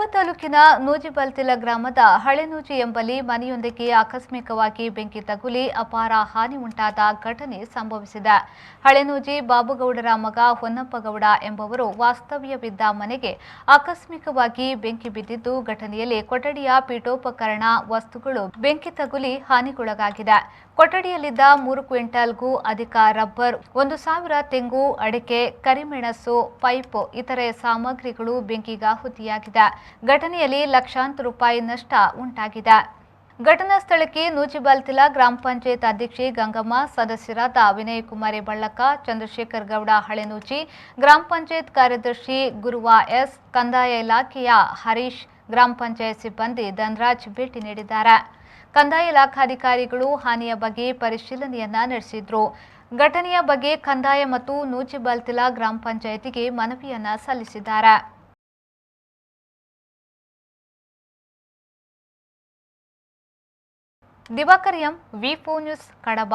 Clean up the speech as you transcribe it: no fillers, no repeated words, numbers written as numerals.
ಕಡಬ ತಾಲೂಕಿನ ನೂಜಿಬಲ್ತಿಲ ಗ್ರಾಮದ ಹಳೆನೂಜಿ ಎಂಬಲ್ಲಿ ಮನೆಯೊಂದಕ್ಕೆ ಆಕಸ್ಮಿಕವಾಗಿ ಬೆಂಕಿ ತಗುಲಿ ಅಪಾರ ಹಾನಿ ಉಂಟಾದ ಘಟನೆ ಸಂಭವಿಸಿದೆ. ಹಳೆನೂಜಿ ಬಾಬುಗೌಡರ ಮಗ ಹೊನ್ನಪ್ಪಗೌಡ ಎಂಬುವರು ವಾಸ್ತವ್ಯವಿದ್ದ ಮನೆಗೆ ಆಕಸ್ಮಿಕವಾಗಿ ಬೆಂಕಿ ಬಿದ್ದಿದ್ದು, ಘಟನೆಯಲ್ಲಿ ಕೊಠಡಿಯ ಪೀಠೋಪಕರಣ ವಸ್ತುಗಳು ಬೆಂಕಿ ತಗುಲಿ ಹಾನಿಗೊಳಗಾಗಿದೆ. ಕೊಠಡಿಯಲ್ಲಿದ್ದ 3 ಕ್ವಿಂಟಲ್ಗೂ ಅಧಿಕ ರಬ್ಬರ್, 1,000 ತೆಂಗು, ಅಡಿಕೆ, ಕರಿಮೆಣಸು, ಪೈಪ್ ಇತರೆ ಸಾಮಗ್ರಿಗಳು ಬೆಂಕಿಗಾಹುತಿಯಾಗಿದೆ. ಘಟನೆಯಲ್ಲಿ ಲಕ್ಷಾಂತರ ರೂಪಾಯಿ ನಷ್ಟ ಉಂಟಾಗಿದೆ. ಘಟನಾ ಸ್ಥಳಕ್ಕೆ ನೂಜಿಬಲ್ತಿಲ ಗ್ರಾಮ ಪಂಚಾಯತ್ ಅಧ್ಯಕ್ಷೆ ಗಂಗಮ್ಮ, ಸದಸ್ಯರಾದ ವಿನಯಕುಮಾರಿ ಬಳ್ಳಕ, ಚಂದ್ರಶೇಖರ್ ಗೌಡ ಹಳೆನೂಜಿ, ಗ್ರಾಮ ಪಂಚಾಯತ್ ಕಾರ್ಯದರ್ಶಿ ಗುರುವ ಎಸ್, ಕಂದಾಯ ಇಲಾಖೆಯ ಹರೀಶ್, ಗ್ರಾಮ ಪಂಚಾಯತ್ ಸಿಬ್ಬಂದಿ ಧನರಾಜ್ ಭೇಟಿ ನೀಡಿದ್ದಾರೆ. ಕಂದಾಯ ಇಲಾಖಾಧಿಕಾರಿಗಳು ಹಾನಿಯ ಬಗ್ಗೆ ಪರಿಶೀಲನೆಯನ್ನ ನಡೆಸಿದ್ರು. ಘಟನೆಯ ಬಗ್ಗೆ ಕಂದಾಯ ಮತ್ತು ನೂಜಿಬಲ್ತಿಲ ಗ್ರಾಮ ಪಂಚಾಯತಿಗೆ ಮನವಿಯನ್ನ ಸಲ್ಲಿಸಿದ್ದಾರೆ. ದಿವಾಕರ್ ಎಂ, ವಿ4 ನ್ಯೂಸ್, ಕಡಬ.